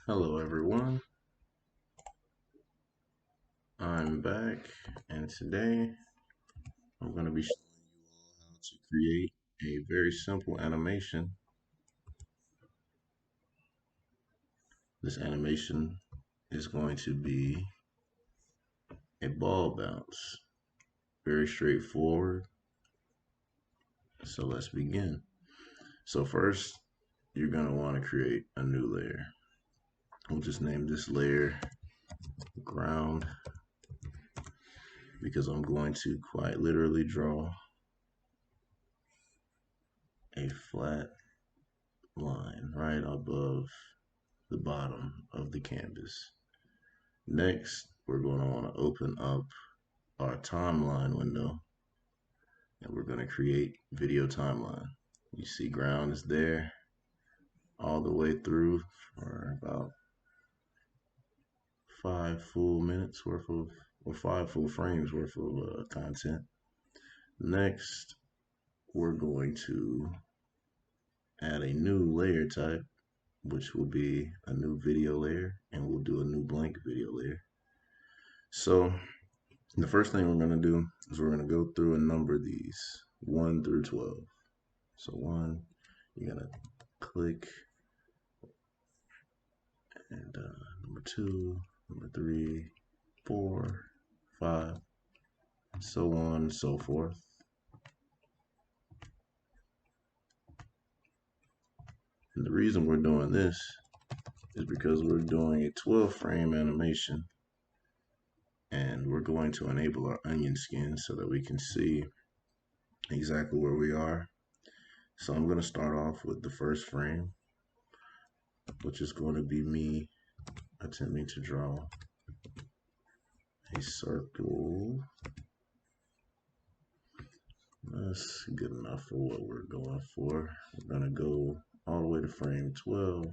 Hello everyone, I'm back and today I'm going to be showing you all how to create a very simple animation. This animation is going to be a ball bounce. Very straightforward. So let's begin. So first you're going to want to create a new layer. We'll just name this layer ground because I'm going to quite literally draw a flat line right above the bottom of the canvas. Next, we're going to want to open up our timeline window and we're going to create video timeline. You see ground is there all the way through for about 5 full minutes worth of, or 5 full frames worth of content. Next, we're going to add a new layer type, which will be a new video layer, and we'll do a new blank video layer. So the first thing we're going to do is we're going to go through and number these 1 through 12. So 1, you're going to click, and number 2, number 3, 4, 5, and so on and so forth. And the reason we're doing this is because we're doing a 12 frame animation and we're going to enable our onion skin so that we can see exactly where we are. So I'm going to start off with the first frame, which is going to be me attempting to draw a circle. That's good enough for what we're going for. We're going to go all the way to frame 12.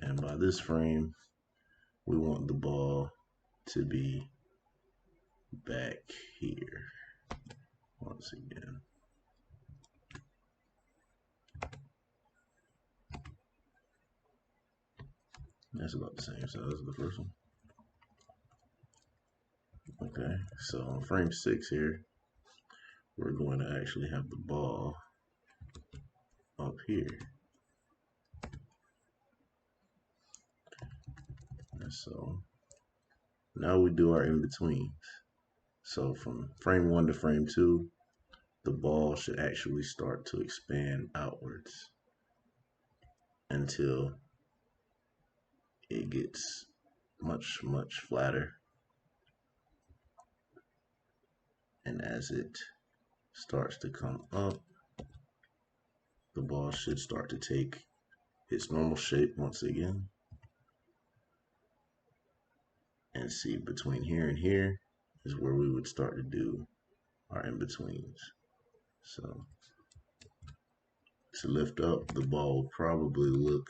And by this frame, we want the ball to be back here once again. That's about the same size as the first one. Okay, so on frame 6 here, we're going to actually have the ball up here. And so now we do our in-betweens. So from frame 1 to frame 2, the ball should actually start to expand outwards until it gets much, much flatter. And as it starts to come up, the ball should start to take its normal shape once again. And see, between here and here is where we would start to do our in-betweens. So to lift up, the ball will probably look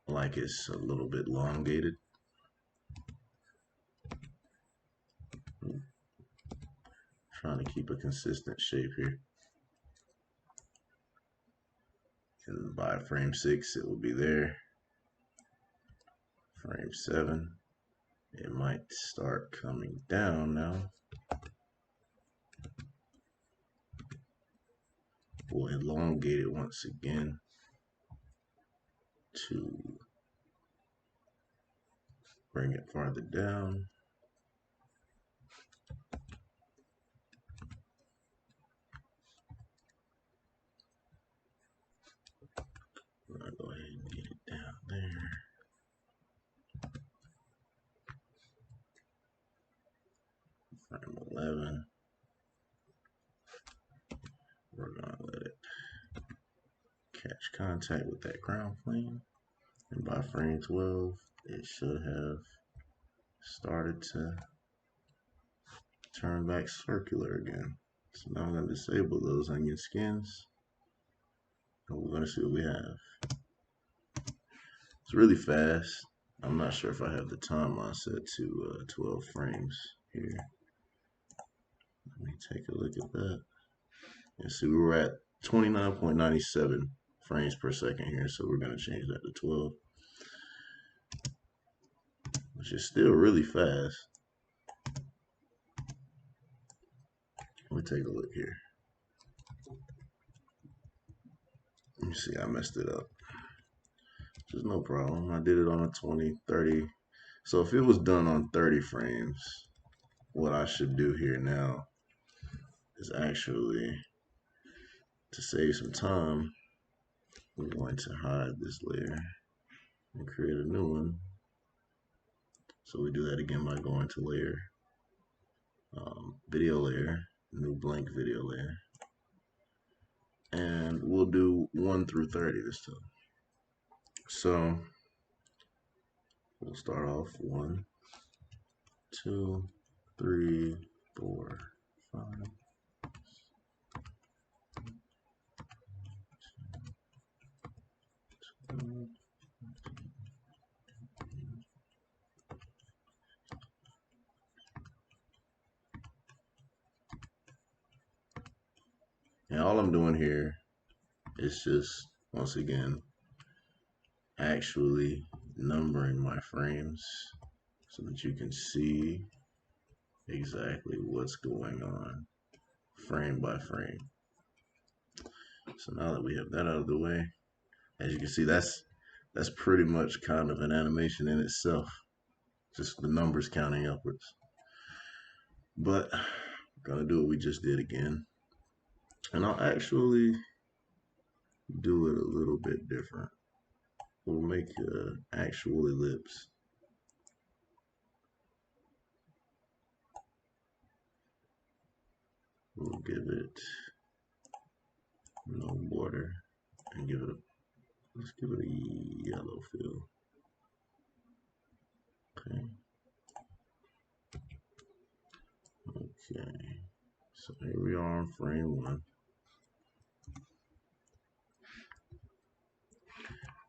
like it's a little bit elongated. Trying to keep a consistent shape here. And by frame 6, it will be there. Frame 7, it might start coming down now. We'll elongate it once again to bring it farther down. I'm gonna go ahead and get it down there. Frame 11, we're gonna let it catch contact with that ground plane. And by frame 12, it should have started to turn back circular again. So now I'm going to disable those onion skins. And we're going to see what we have. It's really fast. I'm not sure if I have the timeline set to 12 frames here. Let me take a look at that. And see, we were at 29.97 frames per second here, so we're going to change that to 12, which is still really fast. Let me take a look here. Let me see, I messed it up. Just no problem. I did it on a 20, 30. So if it was done on 30 frames, what I should do here now is actually, to save some time, we're going to hide this layer and create a new one. So we do that again by going to layer, video layer, new blank video layer. And we'll do 1 through 30 this time. So we'll start off 1, 2, 3, 4, 5. And all I'm doing here is just, once again, actually numbering my frames so that you can see exactly what's going on frame by frame. So now that we have that out of the way, as you can see, that's pretty much kind of an animation in itself, just the numbers counting upwards. But we're gonna do what we just did again, and I'll actually do it a little bit different. We'll make actual ellipse. We'll give it no border and give it a, let's give it a yellow fill. Okay. Okay. So here we are on frame 1.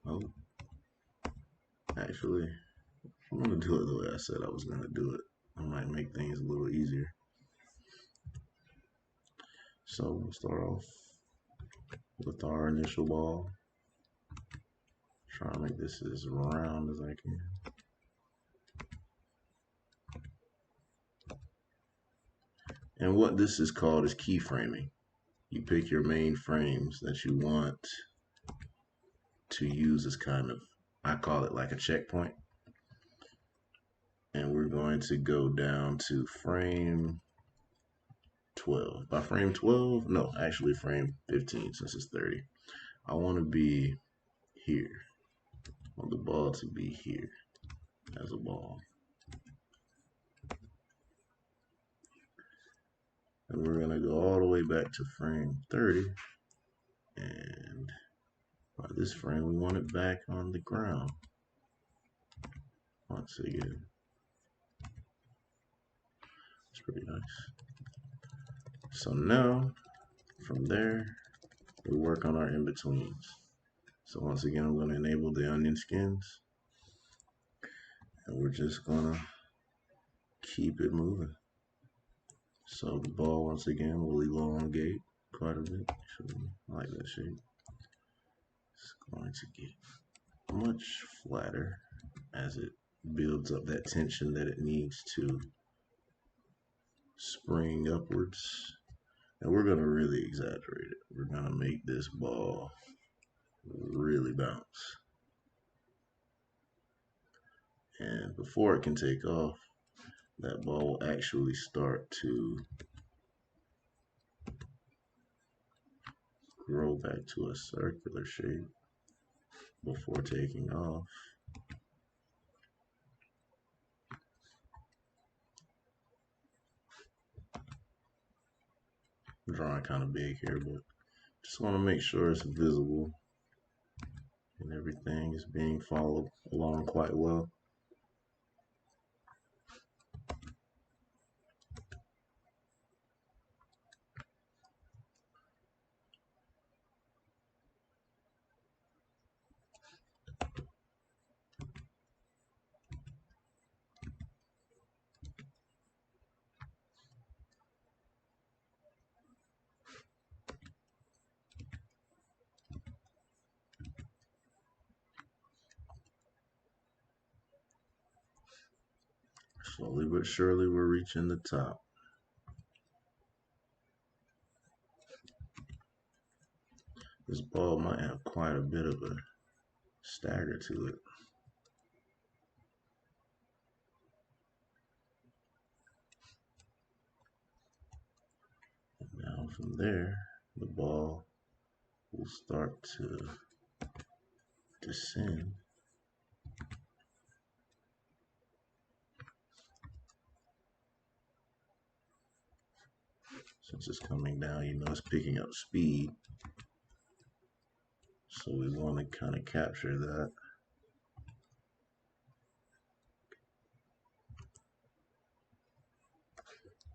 Oh, actually, I'm gonna do it the way I said I was gonna do it. I might make things a little easier. So we'll start off with our initial ball. Try to make this as round as I can. And what this is called is keyframing. You pick your main frames that you want to use as kind of, I call it like a checkpoint. And we're going to go down to frame 12. By frame 12, no, actually frame 15 since it's 30. I want to be here. I want the ball to be here as a ball. And we're going to go all the way back to frame 30. And by this frame, we want it back on the ground. Once again. It's pretty nice. So now, from there, we work on our in-betweens. So once again, I'm going to enable the onion skins. And we're just going to keep it moving. So the ball, once again, will elongate quite a bit. I like that shape. It's going to get much flatter as it builds up that tension that it needs to spring upwards. And we're going to really exaggerate it. We're going to make this ball really bounce. And before it can take off, that ball will actually start to grow back to a circular shape before taking off. I'm drawing kind of big here, but just want to make sure it's visible and everything is being followed along quite well. Slowly but surely, we're reaching the top. This ball might have quite a bit of a stagger to it. Now from there, the ball will start to descend. Since it's coming down, you know it's picking up speed. So we want to kind of capture that.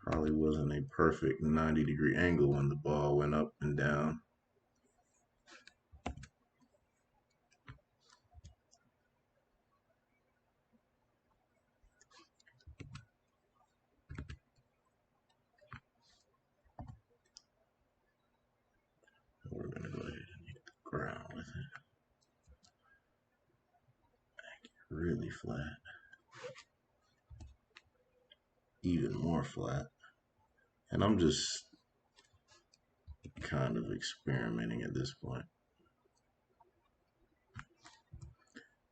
Probably wasn't a perfect 90-degree angle when the ball went up and down. We're going to go ahead and hit the ground with it. Make it really flat. Even more flat. And I'm just kind of experimenting at this point.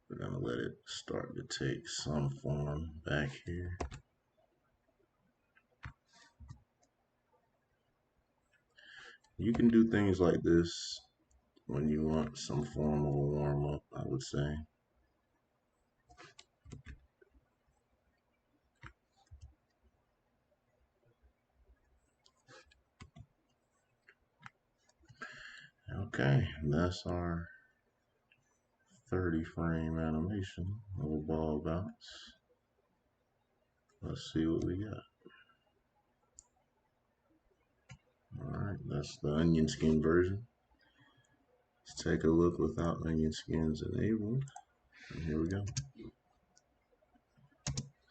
We're going to let it start to take some form back here. You can do things like this when you want some form of a warm-up, I would say. Okay, that's our 30 frame animation of a ball bounce. Let's see what we got. Alright, that's the onion skin version. Let's take a look without onion skins enabled. And here we go.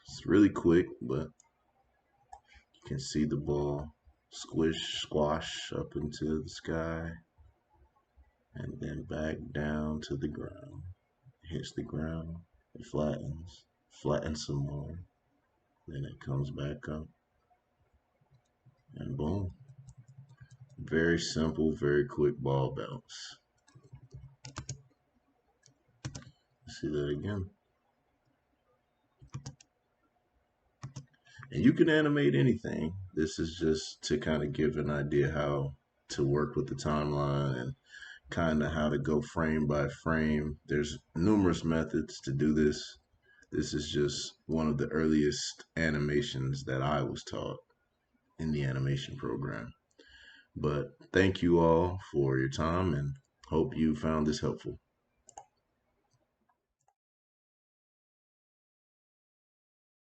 It's really quick, but you can see the ball squash up into the sky and then back down to the ground. It hits the ground, it flattens some more, then it comes back up, and boom. Very simple, very quick ball bounce. See that again. And you can animate anything. This is just to kind of give an idea how to work with the timeline and kind of how to go frame by frame. There's numerous methods to do this. This is just one of the earliest animations that I was taught in the animation program. But thank you all for your time and hope you found this helpful.